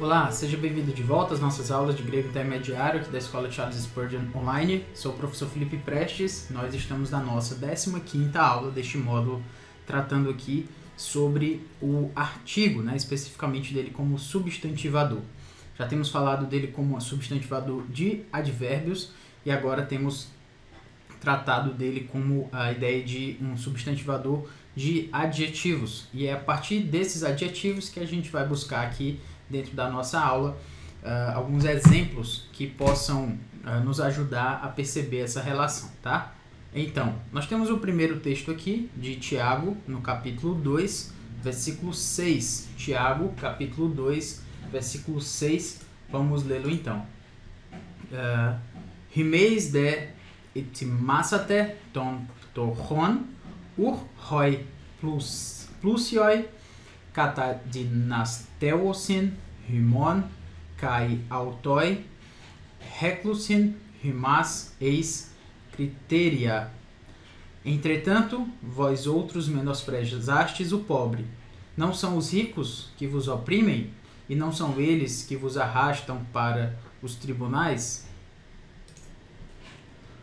Olá, seja bem-vindo de volta às nossas aulas de grego intermediário aqui da Escola Charles Spurgeon Online. Sou o professor Felipe Prestes. Nós estamos na nossa 15ª aula deste módulo, tratando aqui sobre o artigo, especificamente dele como substantivador. Já temos falado dele como substantivador de advérbios e agora temos tratado dele como a ideia de um substantivador de adjetivos. E é a partir desses adjetivos que a gente vai buscar aqui dentro da nossa aula alguns exemplos que possam nos ajudar a perceber essa relação, tá? Então, nós temos o primeiro texto aqui de Tiago, no capítulo 2, versículo 6. Tiago, capítulo 2, versículo 6. Vamos lê-lo então. Rimeis de etimassate ton tochon hoi plusioi kata dinasteosin hymon kai autoi reclusin hymas eis criteria. Entretanto, vós outros menosprezastes o pobre. Não são os ricos que vos oprimem, e não são eles que vos arrastam para os tribunais?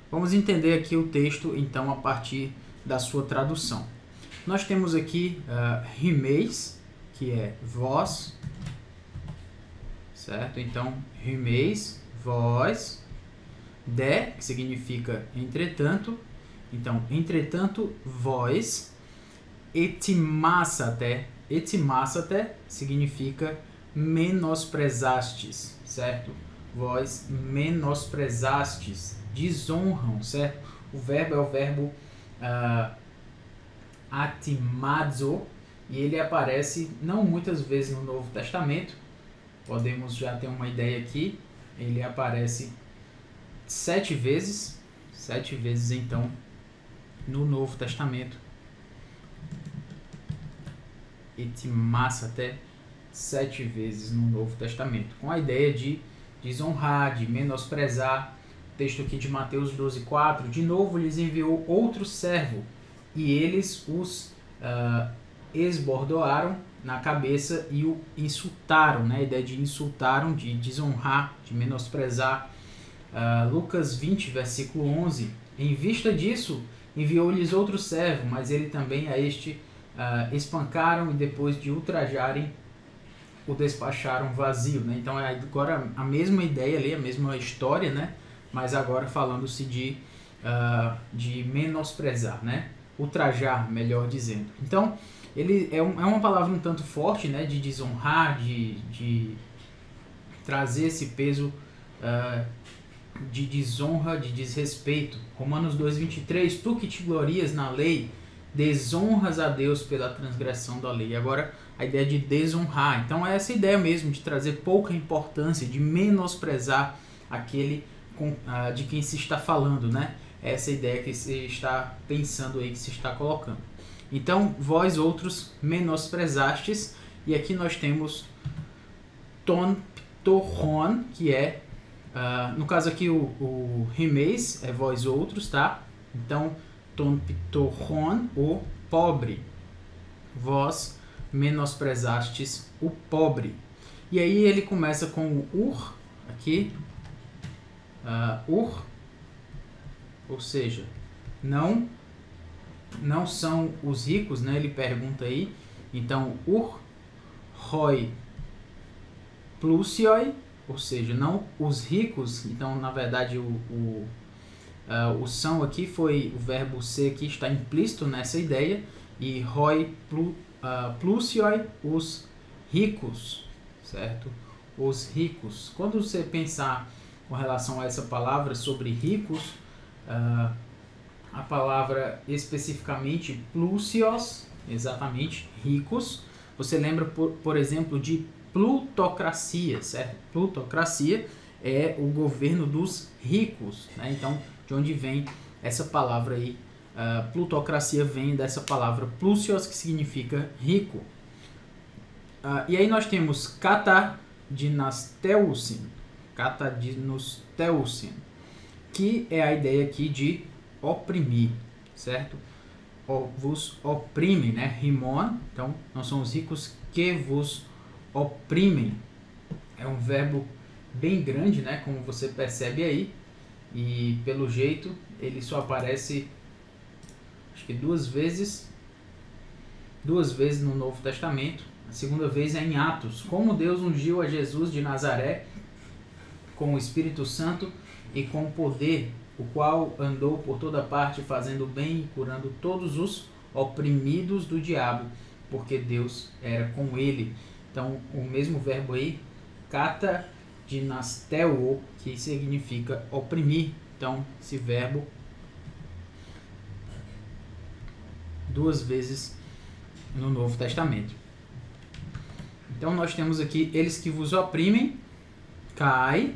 Vamos entender aqui o texto, então, a partir da sua tradução. Nós temos aqui rimeis, que é vós, certo? Então, rimeis, vós, de, que significa entretanto. Então, entretanto, vós, etimassate significa menosprezastes, certo? Vós menosprezastes, desonram, certo? O verbo é o verbo atimazo, e ele aparece não muitas vezes no Novo Testamento. Podemos já ter uma ideia aqui. Ele aparece 7 vezes. 7 vezes, então, no Novo Testamento. Etimassate, 7 vezes no Novo Testamento. Com a ideia de desonrar, de menosprezar. Texto aqui de Mateus 12:4. De novo lhes enviou outro servo, e eles os esbordoaram na cabeça e o insultaram, A ideia de insultaram, de desonrar, de menosprezar. Lucas 20, versículo 11. Em vista disso, enviou-lhes outro servo, mas ele também a este espancaram, e depois de ultrajarem, o despacharam vazio, Então, agora a mesma ideia ali, a mesma história, mas agora falando-se de menosprezar, ultrajar, melhor dizendo. Então, ele é uma palavra um tanto forte, de desonrar, de trazer esse peso de desonra, de desrespeito. Romanos 2:23, tu que te glorias na lei, desonras a Deus pela transgressão da lei. Agora, a ideia de desonrar. Então, é essa ideia mesmo de trazer pouca importância, de menosprezar aquele de quem se está falando, Essa ideia que se está pensando aí, que se está colocando. Então, vós outros menosprezastes, e aqui nós temos ton ptochon, que é, no caso aqui o rimeis é vós outros, tá? Então, ton ptochon, o pobre. Vós menosprezastes o pobre. E aí ele começa com o ur, aqui, ou seja, não são os ricos, Ele pergunta aí. Então, hoi plusioi, ou seja, não os ricos. Então, na verdade, o são aqui foi o verbo ser, que está implícito nessa ideia, e hoi plusioi, os ricos, certo? Os ricos. Quando você pensar com relação a essa palavra sobre ricos, a palavra especificamente plusios, exatamente, ricos, você lembra, por exemplo, de plutocracia, certo? Plutocracia é o governo dos ricos, Então, de onde vem essa palavra aí? Plutocracia vem dessa palavra plusios, que significa rico. E aí nós temos kata dinasteusin, que é a ideia aqui de oprimir, certo? Vos oprimem, Rimon, então não são os ricos que vos oprimem. É um verbo bem grande, né, como você percebe aí, e pelo jeito ele só aparece, acho que duas vezes no Novo Testamento. A segunda vez é em Atos, como Deus ungiu a Jesus de Nazaré com o Espírito Santo e com o poder, o qual andou por toda parte fazendo bem e curando todos os oprimidos do diabo, porque Deus era com ele. Então, o mesmo verbo aí, kata dinasteo, que significa oprimir. Então, esse verbo duas vezes no Novo Testamento. Então, nós temos aqui eles que vos oprimem, kai,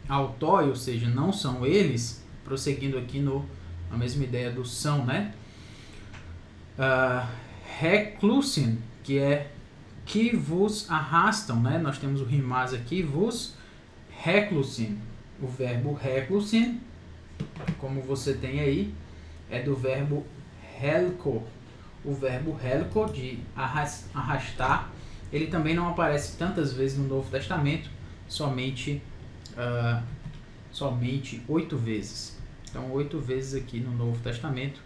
autói, ou seja, não são eles, prosseguindo aqui na mesma ideia do são, né? Reclusin, que é que vos arrastam, né? Nós temos o rimaz aqui, vos reclusin. O verbo reclusin, como você tem aí, é do verbo helko. O verbo helko, de arrastar, ele também não aparece tantas vezes no Novo Testamento, somente 8 vezes. Então, 8 vezes aqui no Novo Testamento,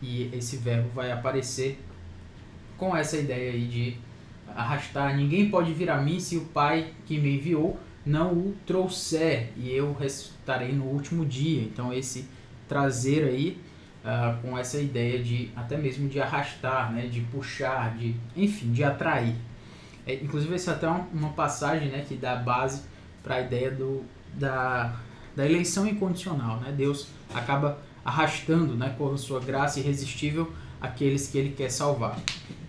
e esse verbo vai aparecer com essa ideia aí de arrastar. Ninguém pode vir a mim se o Pai que me enviou não o trouxer, e eu ressuscitarei no último dia. Então, esse trazer aí, com essa ideia de até mesmo de arrastar, né, de puxar, enfim, de atrair. Inclusive, essa é até uma passagem, né, que dá base para a ideia da eleição incondicional, né? Deus acaba arrastando, né, com a sua graça irresistível aqueles que ele quer salvar.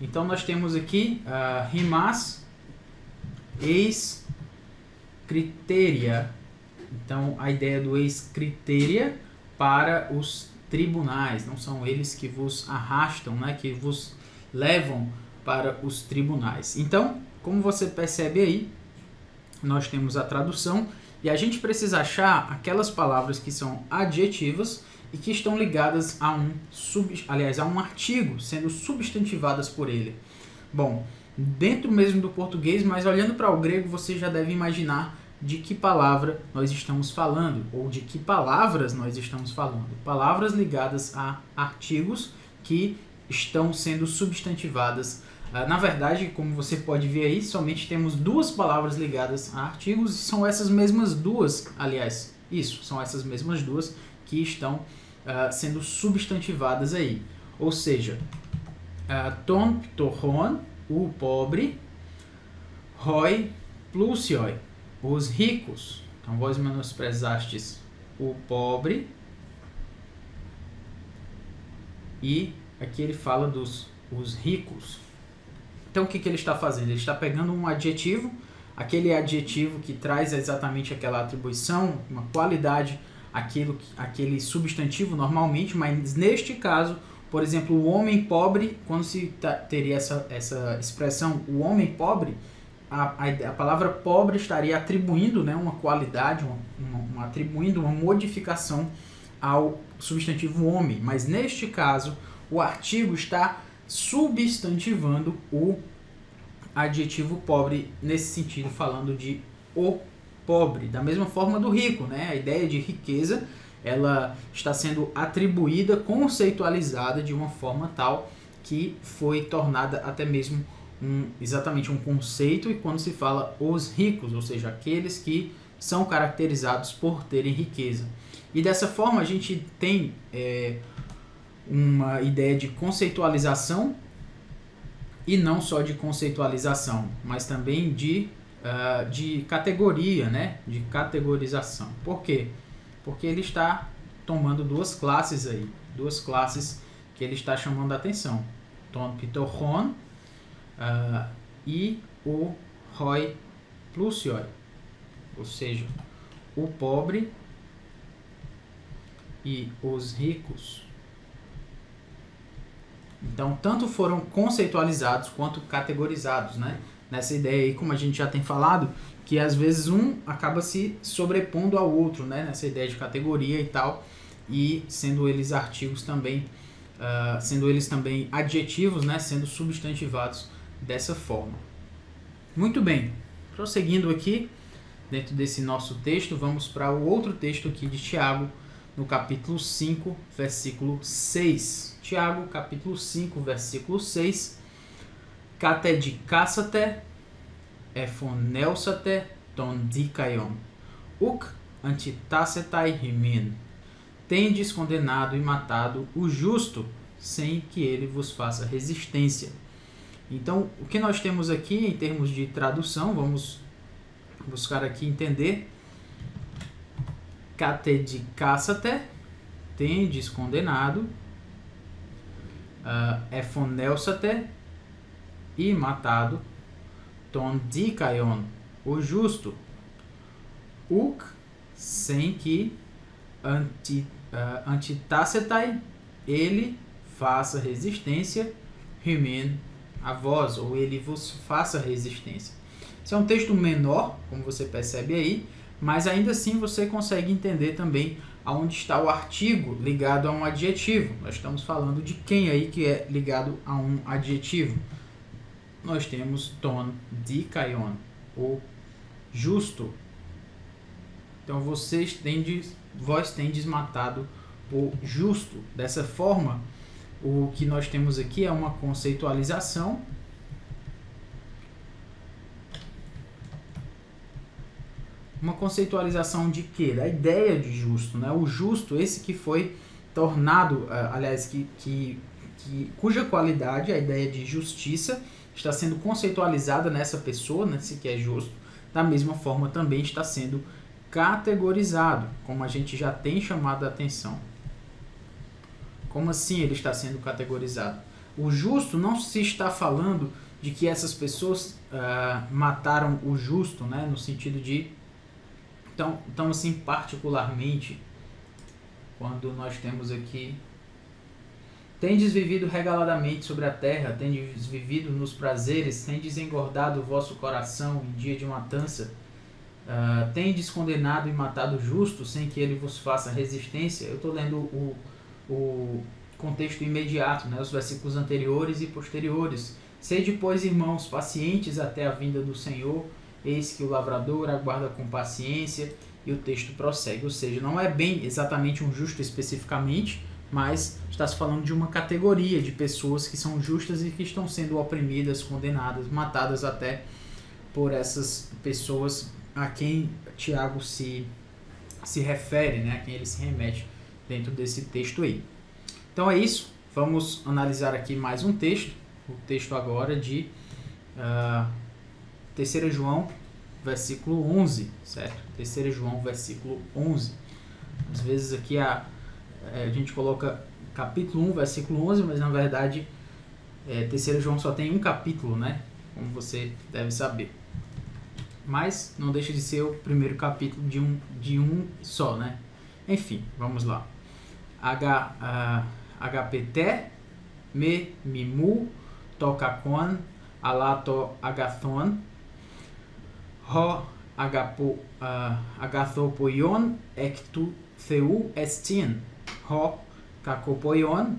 Então, nós temos aqui rimás, eis criteria. Então, a ideia do eis criteria para os tribunais. Não são eles que vos arrastam, né, que vos levam para os tribunais. Então, como você percebe aí, nós temos a tradução e a gente precisa achar aquelas palavras que são adjetivas e que estão ligadas a um artigo, sendo substantivadas por ele. Bom, dentro mesmo do português, mas olhando para o grego, você já deve imaginar de que palavra nós estamos falando, ou de que palavras nós estamos falando. Palavras ligadas a artigos que estão sendo substantivadas. Na verdade, como você pode ver aí, somente temos duas palavras ligadas a artigos, e são essas mesmas duas, aliás, são essas mesmas duas que estão sendo substantivadas aí. Ou seja, ton ptoron, o pobre, roi plusioi, os ricos. Então, vós menosprezastes o pobre, e aqui ele fala os ricos. Então, o que ele está fazendo? Ele está pegando um adjetivo, aquele adjetivo que traz exatamente aquela atribuição, uma qualidade, aquele substantivo normalmente, mas neste caso, por exemplo, o homem pobre, quando se teria essa expressão, o homem pobre, a palavra pobre estaria atribuindo, né, uma qualidade, atribuindo uma modificação ao substantivo homem, mas neste caso, o artigo está substantivando o adjetivo pobre, nesse sentido, falando de o pobre, da mesma forma do rico, né? A ideia de riqueza, ela está sendo atribuída, conceitualizada de uma forma tal que foi tornada até mesmo exatamente um conceito, e quando se fala os ricos, ou seja, aqueles que são caracterizados por terem riqueza. E dessa forma a gente tem uma ideia de conceitualização, e não só de conceitualização, mas também de categoria, né? De categorização. Por quê? Porque ele está tomando duas classes aí, duas classes que ele está chamando a atenção. Ton pitochon e o roi plusioi, ou seja, o pobre e os ricos. Então, tanto foram conceitualizados quanto categorizados, né? Nessa ideia aí, como a gente já tem falado, que às vezes um acaba se sobrepondo ao outro, né? Nessa ideia de categoria e tal, e sendo eles artigos também, sendo eles também adjetivos, né? Sendo substantivados dessa forma. Muito bem, Prosseguindo aqui, dentro desse nosso texto, vamos para o outro texto aqui de Tiago, no capítulo 5, versículo 6. Tiago, capítulo 5, versículo 6. Katedikasate, ephonelsate, ton dikaion, uk antitasetai himin. Tendes condenado e matado o justo, sem que ele vos faça resistência. Então, o que nós temos aqui em termos de tradução, vamos buscar aqui entender. Katedikasate, tendes condenado, ephonelsate, e matado, ton dikaion, o justo, uk, sem que antitasetai, ele faça resistência, himen, a vós, ou ele vos faça resistência. Esse é um texto menor, como você percebe aí, mas ainda assim você consegue entender também aonde está o artigo ligado a um adjetivo. Nós estamos falando de quem aí que é ligado a um adjetivo. Nós temos ton dikaion, o justo. Então vós tendes matado o justo. Dessa forma, o que nós temos aqui é uma conceitualização. Uma conceitualização de quê? Da ideia de justo, né? O justo, esse que foi tornado, aliás, cuja qualidade, a ideia de justiça, está sendo conceitualizada nessa pessoa, nesse que é justo, da mesma forma também está sendo categorizado, como a gente já tem chamado a atenção. Como assim ele está sendo categorizado? O justo não se está falando de que essas pessoas mataram o justo, né? No sentido de... Então, assim, particularmente, quando nós temos aqui... Tendes vivido regaladamente sobre a terra, tendes vivido nos prazeres, tendes engordado o vosso coração em dia de matança, tendes condenado e matado o justo, sem que ele vos faça resistência. Eu estou lendo o contexto imediato, né, os versículos anteriores e posteriores. Sede, pois, irmãos, pacientes até a vinda do Senhor, eis que o lavrador aguarda com paciência, e o texto prossegue. Ou seja, não é bem exatamente um justo especificamente, mas está se falando de uma categoria de pessoas que são justas e que estão sendo oprimidas, condenadas, matadas até por essas pessoas a quem Tiago se refere, né? A quem ele se remete dentro desse texto aí. Então é isso, vamos analisar aqui mais um texto, o texto agora de 3 João, versículo 11, certo? 3 João, versículo 11. Às vezes aqui a gente coloca capítulo 1, versículo 11, mas na verdade 3 João só tem um capítulo, né? Como você deve saber. Mas não deixa de ser o primeiro capítulo de um só, né? Enfim, vamos lá. HPT, me, mimu, tokakon, alato agathon, ho agathopoion, ektu theu estin, ho kakopoion,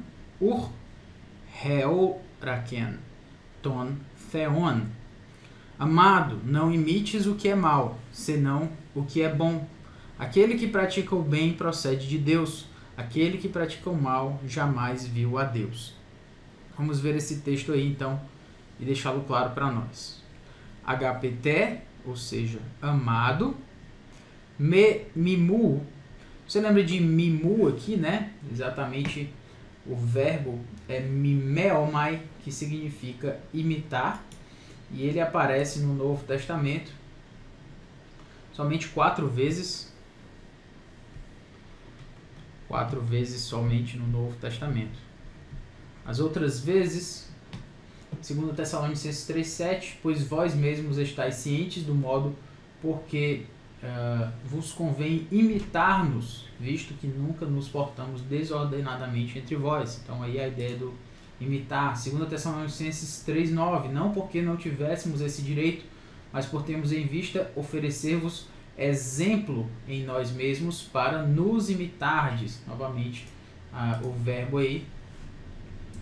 heoraken, ton theon. Amado, não imites o que é mal, senão o que é bom. Aquele que pratica o bem procede de Deus. Aquele que pratica o mal jamais viu a Deus. Vamos ver esse texto aí, então, e deixá-lo claro para nós. HPT, ou seja, amado. Mimu. Você lembra de mimu aqui, né? Exatamente, o verbo é mimeomai, que significa imitar. E ele aparece no Novo Testamento somente 4 vezes. 4 vezes somente no Novo Testamento. As outras vezes, 2 Tessalonicenses 3,7, pois vós mesmos estáis cientes do modo porque vos convém imitar-nos, visto que nunca nos portamos desordenadamente entre vós. Então aí a ideia do imitar. 2 Tessalonicenses 3,9, não porque não tivéssemos esse direito, mas por termos em vista oferecer-vos exemplo em nós mesmos para nos imitardes. Novamente o verbo aí.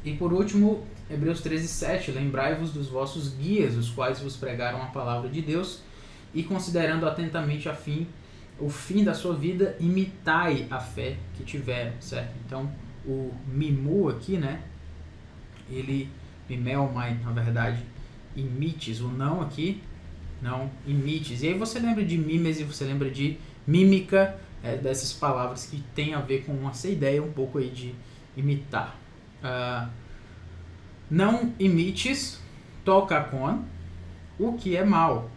E por último, Hebreus 13,7, lembrai-vos dos vossos guias, os quais vos pregaram a palavra de Deus, e considerando atentamente o fim da sua vida, imitai a fé que tiveram, certo? Então, o mimu aqui, né? Ele, mimelmai, na verdade, imites. O não aqui, não imites. E aí você lembra de mimes e você lembra de mímica, dessas palavras que tem a ver com essa ideia um pouco aí de imitar. Não imites, toca com o que é mal.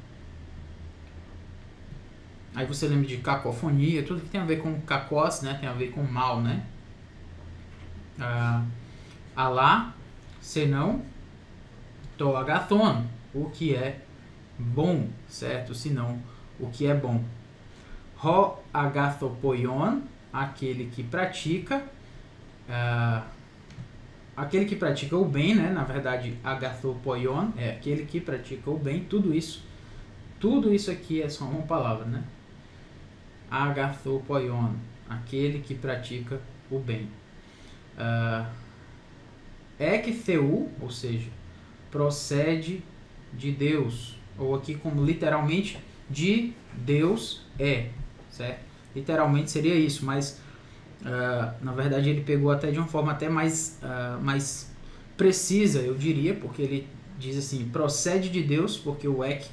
Aí você lembra de cacofonia, tudo que tem a ver com cacós, né? Tem a ver com mal, né? Alá, senão, to agathon, o que é bom, certo? Senão, o que é bom. Ro agathopoion, aquele que pratica, aquele que pratica o bem, né? Na verdade, agathopoion é aquele que pratica o bem. Tudo isso aqui é só uma palavra, né? Agathopoion, aquele que pratica o bem. Ektheu, ou seja, procede de Deus, ou aqui como literalmente, de Deus é, certo? Literalmente seria isso, mas na verdade ele pegou até de uma forma até mais precisa, eu diria, porque ele diz assim, procede de Deus, porque o ek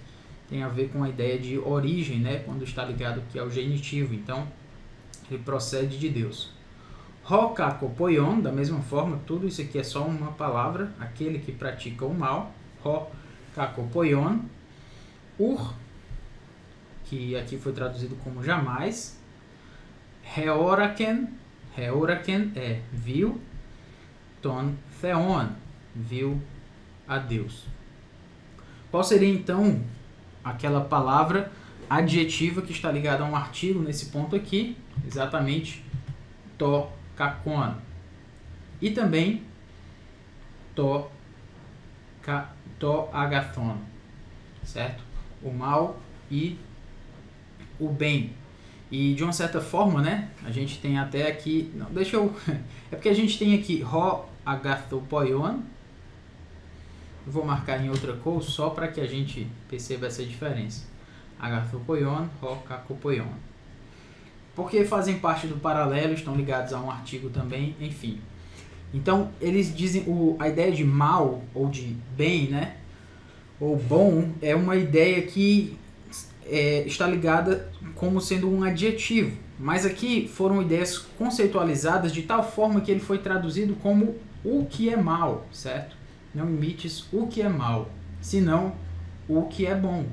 tem a ver com a ideia de origem, né? Quando está ligado aqui ao genitivo, então ele procede de Deus. Rokakopoion, da mesma forma, tudo isso aqui é só uma palavra, aquele que pratica o mal. Rokakopoion. Ur, que aqui foi traduzido como jamais. Heoraken é viu. Ton theon, viu a Deus. Qual seria então aquela palavra adjetiva que está ligada a um artigo nesse ponto aqui? Exatamente, to kakon. E também to agathon, certo? O mal e o bem. E de uma certa forma, né? A gente tem até aqui... Não, deixa eu... É porque a gente tem aqui ro agathopoion. Eu vou marcar em outra cor só para que a gente perceba essa diferença. Agathopoion, ro kakopoion. Porque fazem parte do paralelo, estão ligados a um artigo também, enfim. Então, eles dizem... a ideia de mal ou de bem, né? Ou bom, é uma ideia que está ligada como sendo um adjetivo. Mas aqui foram ideias conceitualizadas de tal forma que ele foi traduzido como o que é mal, certo? Não imites o que é mal, senão o que é bom.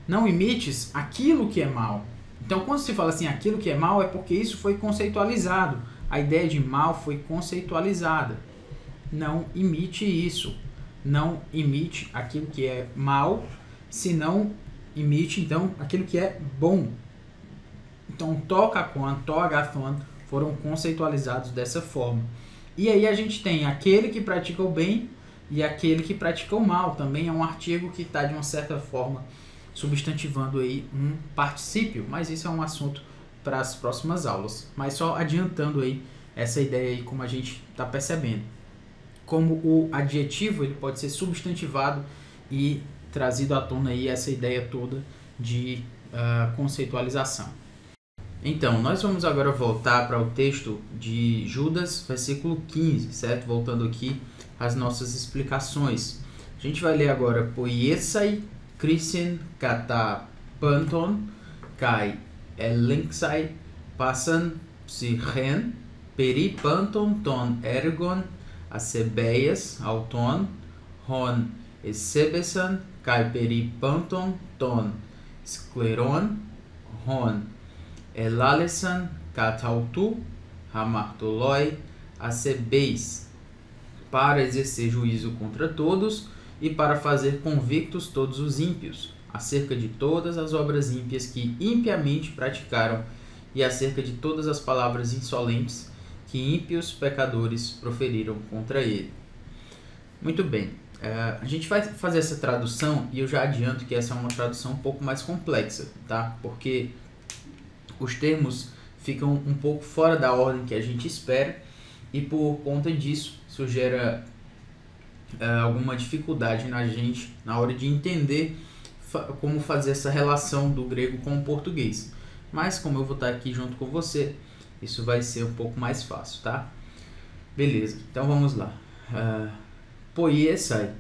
Não imites aquilo que é mal. Então, quando se fala assim, aquilo que é mal, é porque isso foi conceitualizado. A ideia de mal foi conceitualizada. Não imite isso. Não imite aquilo que é mal, senão imite, então, aquilo que é bom. Então, to-kakon, to-agathon foram conceitualizados dessa forma. E aí a gente tem aquele que pratica o bem e aquele que pratica o mal. Também é um artigo que está, de uma certa forma, substantivando aí um particípio. Mas isso é um assunto para as próximas aulas. Mas só adiantando aí essa ideia aí, como a gente está percebendo. Como o adjetivo ele pode ser substantivado e trazido à tona aí essa ideia toda de conceitualização. Então, nós vamos agora voltar para o texto de Judas, versículo 15, certo? Voltando aqui às nossas explicações. A gente vai ler agora Poiesai, Christen, Kata, Panton, Kai, Elenxai, Passan, Psichen, Peri, Panton, Ton, Ergon, Acebeias, Auton, Hon, Esebesan, Kai, Peri, Panton, Ton, Scleron, Hon, Elalesan, Katautu, Hamartoloi, Acebeis, para exercer juízo contra todos e para fazer convictos todos os ímpios, acerca de todas as obras ímpias que impiamente praticaram e acerca de todas as palavras insolentes que ímpios pecadores proferiram contra ele. Muito bem, a gente vai fazer essa tradução e eu já adianto que essa é uma tradução um pouco mais complexa, tá? Porque os termos ficam um pouco fora da ordem que a gente espera e por conta disso isso gera alguma dificuldade na gente na hora de entender como fazer essa relação do grego com o português. Mas como eu vou estar aqui junto com você, isso vai ser um pouco mais fácil, tá? Beleza, então vamos lá. Poiesai.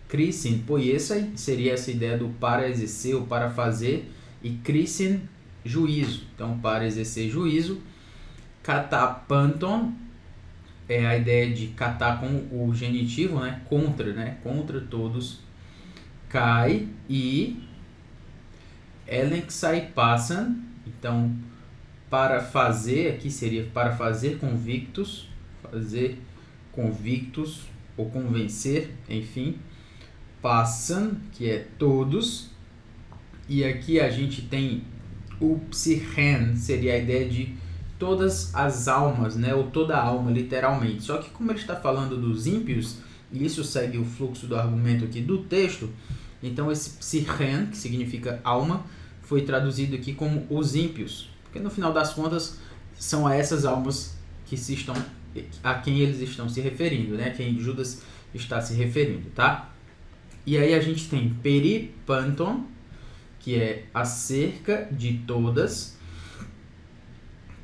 Krisin, poiesai seria essa ideia do para exercer ou para fazer, e krisin, juízo. Então, para exercer juízo. Katapanton é a ideia de katar com o genitivo, né? Contra todos. Kai e elenxai passan. Então, para fazer, aqui seria para fazer convictos ou convencer, enfim. Passan, que é todos. E aqui a gente tem o psichen, seria a ideia de todas as almas, né? Ou toda a alma, literalmente. Só que como ele está falando dos ímpios, e isso segue o fluxo do argumento aqui do texto, então esse psichen, que significa alma, foi traduzido aqui como os ímpios. Porque no final das contas, são a essas almas a quem eles estão se referindo, né? Quem Judas está se referindo, tá? E aí a gente tem peripanton, que é acerca de todas.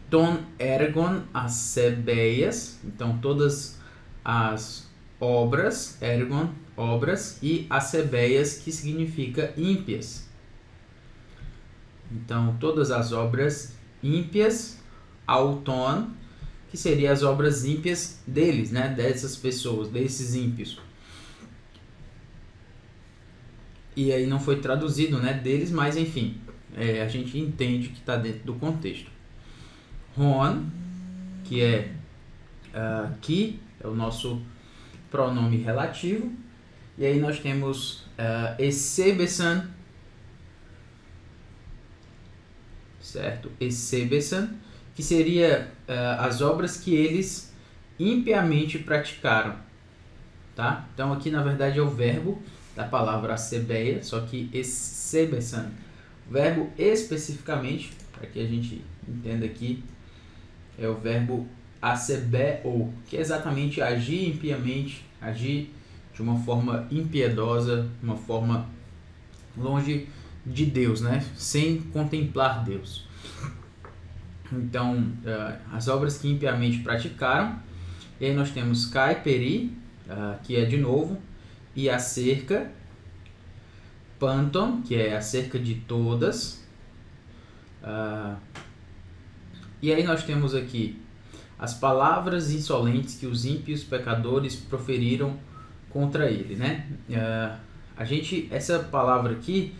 Ton ergon asebeias, então todas as obras, ergon, obras, e asebeias, que significa ímpias. Então todas as obras ímpias, auton, que seria as obras ímpias deles, né, dessas pessoas, desses ímpios. E aí não foi traduzido, né, deles, mas enfim, a gente entende que está dentro do contexto. Hon, que é que é o nosso pronome relativo. E aí nós temos esebesan, certo? Esebesan, que seria as obras que eles impiamente praticaram, tá? Então aqui na verdade é o verbo da palavra acebeia, só que esebesan. O verbo especificamente, para que a gente entenda aqui, é o verbo acebeo, que é exatamente agir impiamente, agir de uma forma impiedosa, uma forma longe de Deus, né? Sem contemplar Deus. Então, as obras que impiamente praticaram. E aí nós temos kai, peri, que é de novo, e acerca, panton, que é acerca de todas. E aí nós temos aqui as palavras insolentes que os ímpios pecadores proferiram contra ele, né? Essa palavra aqui,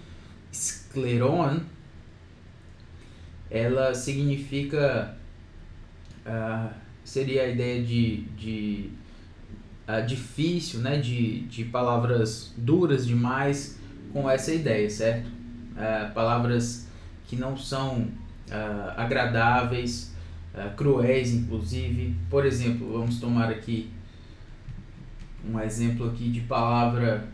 skleron, ela significa, seria a ideia de difícil, né? De palavras duras demais, com essa ideia, certo? Palavras que não são agradáveis, cruéis, inclusive. Por exemplo, vamos tomar aqui um exemplo aqui de palavra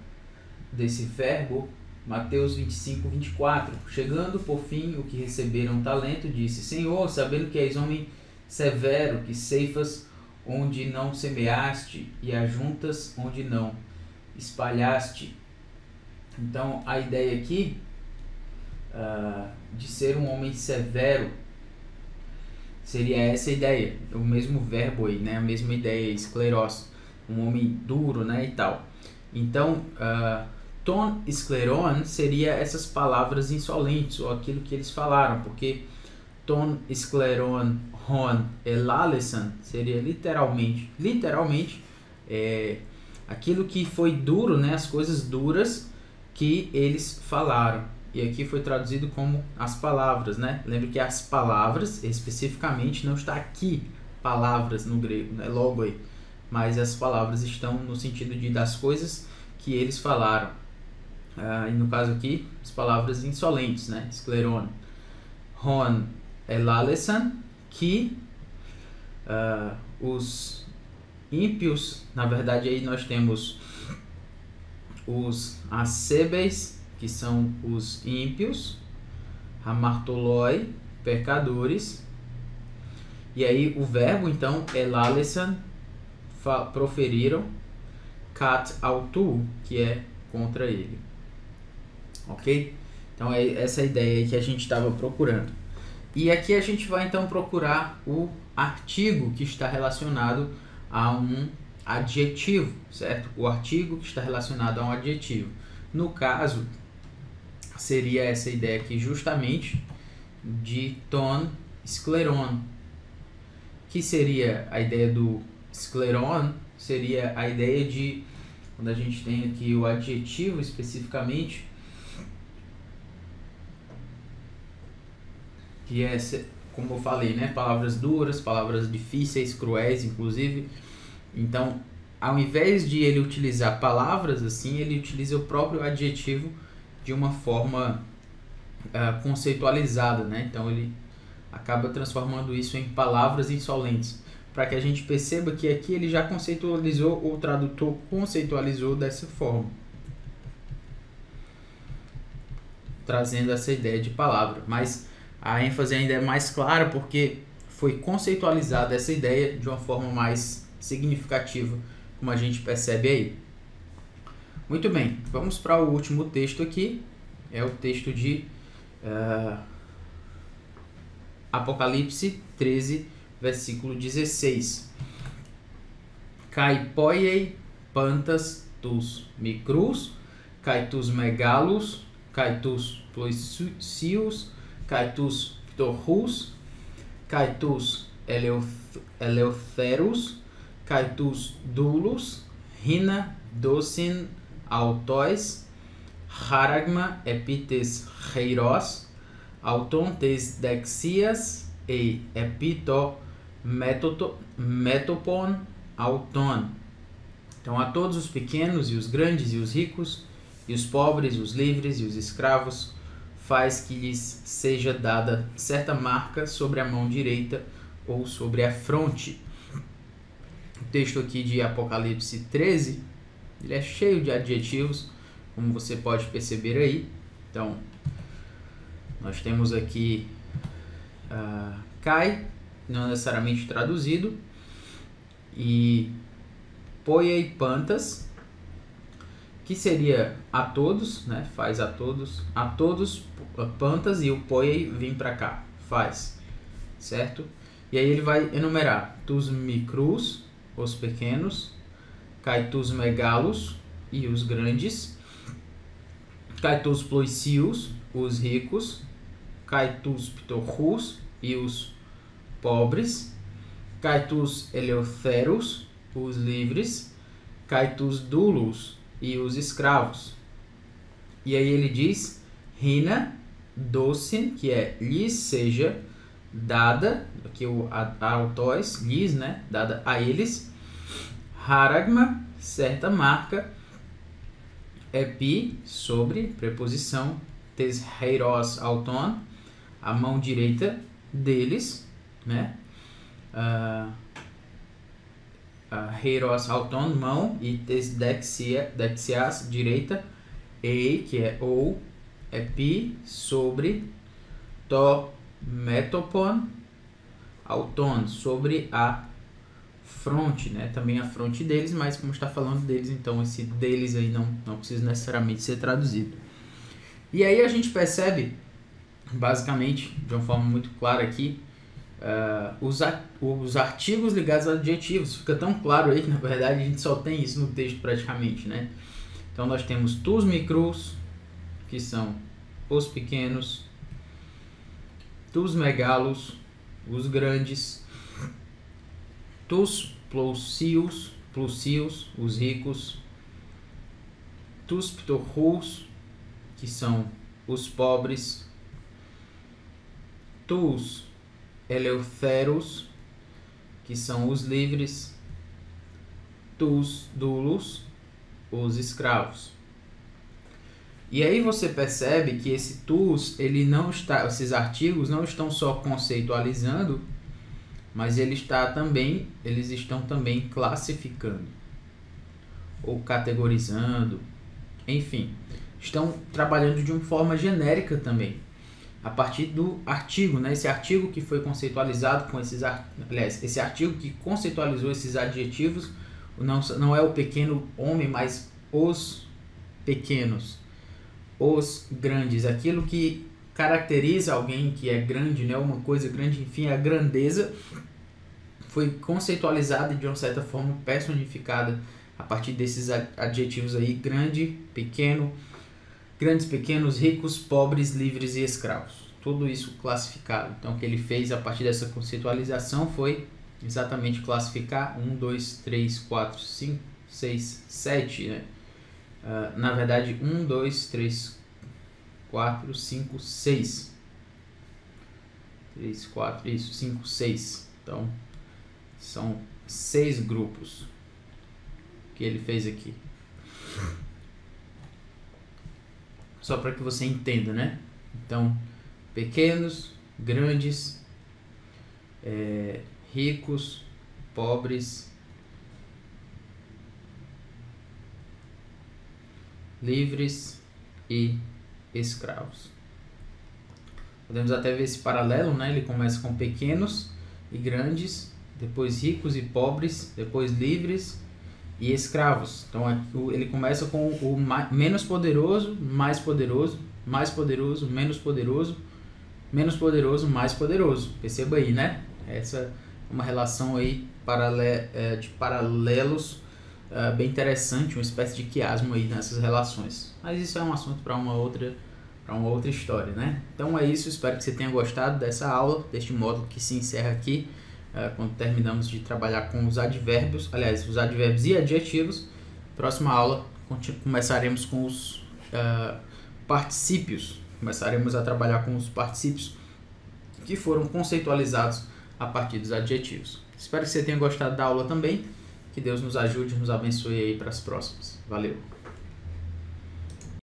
desse verbo, Mateus 25, 24. Chegando por fim o que receberam talento, disse: Senhor, sabendo que és homem severo, que ceifas onde não semeaste e ajuntas onde não espalhaste. Então a ideia aqui de ser um homem severo seria essa ideia, o mesmo verbo aí, né? A mesma ideia, escleros, um homem duro, né, e tal. Então, ton skleron seria essas palavras insolentes, ou aquilo que eles falaram, porque ton skleron hon elalesan seria literalmente aquilo que foi duro, né, as coisas duras que eles falaram. E aqui foi traduzido como as palavras, né? Lembre que as palavras, especificamente, não está aqui palavras no grego, né? Logo aí. Mas as palavras estão no sentido das coisas que eles falaram. E no caso aqui, as palavras insolentes, né? Skleron. Hon elalesan, que os ímpios, na verdade aí nós temos os acebes, que são os ímpios, hamartoloi, pecadores. E aí o verbo então elalesan, proferiram, kat autu, que é contra ele. ok? Então é essa ideia aí que a gente estava procurando. E aqui a gente vai então procurar o artigo que está relacionado a um adjetivo, certo? O artigo que está relacionado a um adjetivo. No caso, seria essa ideia aqui justamente de ton scleron, que seria a ideia do scleron, seria a ideia de, quando a gente tem aqui o adjetivo especificamente, que é, como eu falei, né, palavras duras, palavras difíceis, cruéis, inclusive. Então, ao invés de ele utilizar palavras assim, ele utiliza o próprio adjetivo de uma forma conceitualizada, né? Então, ele acaba transformando isso em palavras insolentes, para que a gente perceba que aqui ele já conceitualizou, o tradutor conceitualizou dessa forma, trazendo essa ideia de palavra. Mas a ênfase ainda é mais clara porque foi conceitualizada essa ideia de uma forma mais significativa, como a gente percebe aí. Muito bem, vamos para o último texto aqui, é o texto de Apocalipse 13, versículo 16. Kai poiei pantas tus micrus, kai tus megalos, kai tus ploisius, kai tus ptorrus, kai tus eleutheros, kai tus dulos, rina docin autois, haragma epites heiros, auton tes dexias e epito metopon auton. Então, a todos os pequenos e os grandes e os ricos, e os pobres, os livres e os escravos, faz que lhes seja dada certa marca sobre a mão direita ou sobre a fronte. O texto aqui de Apocalipse 13, ele é cheio de adjetivos, como você pode perceber aí. Então, nós temos aqui Kai, não necessariamente traduzido, e poiei pantas, que seria a todos, né? Faz a todos pantas, e o poiei vem para cá, faz, certo? E aí ele vai enumerar tus micrus, os pequenos, kai tus megalos, e os grandes, kai tus ploisius, os ricos, kai tus ptorrus, e os pobres, kai tus eleutheros, os livres, kai tus dulos, e os escravos. E aí ele diz rina docin, que é lhes seja dada, aqui o autóis, lhes, né, dada a eles, haragma, certa marca, epi, sobre, preposição, tes heiros auton, a mão direita deles, né, heiros auton, mão, e tes dexias, direita, e, que é ou, epi, sobre, to metopon, auton, sobre a fronte, né? Também a fronte deles, mas como está falando deles, então esse deles aí não precisa necessariamente ser traduzido. E aí a gente percebe, basicamente, de uma forma muito clara aqui, os artigos ligados a adjetivos. Fica tão claro aí que, na verdade, a gente só tem isso no texto praticamente, né? Então nós temos tus micrus, que são os pequenos, tus megalos, os grandes, tus plousius, os ricos, tus ptorrus, que são os pobres, tus eleutheros, que são os livres, tus dulos, os escravos. E aí você percebe que esse tus, ele não está, esses artigos não estão só conceitualizando, mas eles estão também classificando ou categorizando, enfim, estão trabalhando de uma forma genérica também, a partir do artigo, né? Esse artigo que foi conceitualizado com esse artigo que conceitualizou esses adjetivos, não é o pequeno homem, mas os pequenos, os grandes. Aquilo que caracteriza alguém que é grande, né? Uma coisa grande, enfim, a grandeza foi conceitualizada e de uma certa forma personificada a partir desses adjetivos aí: grande, pequeno, grandes, pequenos, ricos, pobres, livres e escravos. Tudo isso classificado. Então o que ele fez a partir dessa conceitualização foi exatamente classificar 1, 2, 3, 4, 5, 6, 7, né? Na verdade 1, 2, 3, 4, 5, 6. 3, 4, isso, 5, 6. Então são 6 grupos que ele fez aqui. Só para que você entenda, né? Então, pequenos, grandes, ricos, pobres, livres e escravos. Podemos até ver esse paralelo, né? Ele começa com pequenos e grandes, depois ricos e pobres, depois livres e escravos. Então ele começa com o menos poderoso, mais poderoso, mais poderoso, menos poderoso, menos poderoso, mais poderoso. Perceba aí, né? Essa é uma relação aí de paralelos bem interessante, uma espécie de quiasmo aí nessas relações. Mas isso é um assunto para uma outra história, né? Então é isso, espero que você tenha gostado dessa aula, deste módulo que se encerra aqui, quando terminamos de trabalhar com os advérbios, aliás, os advérbios e adjetivos. Próxima aula começaremos com os particípios, começaremos a trabalhar com os particípios que foram conceitualizados a partir dos adjetivos. Espero que você tenha gostado da aula também, que Deus nos ajude e nos abençoe aí para as próximas. Valeu!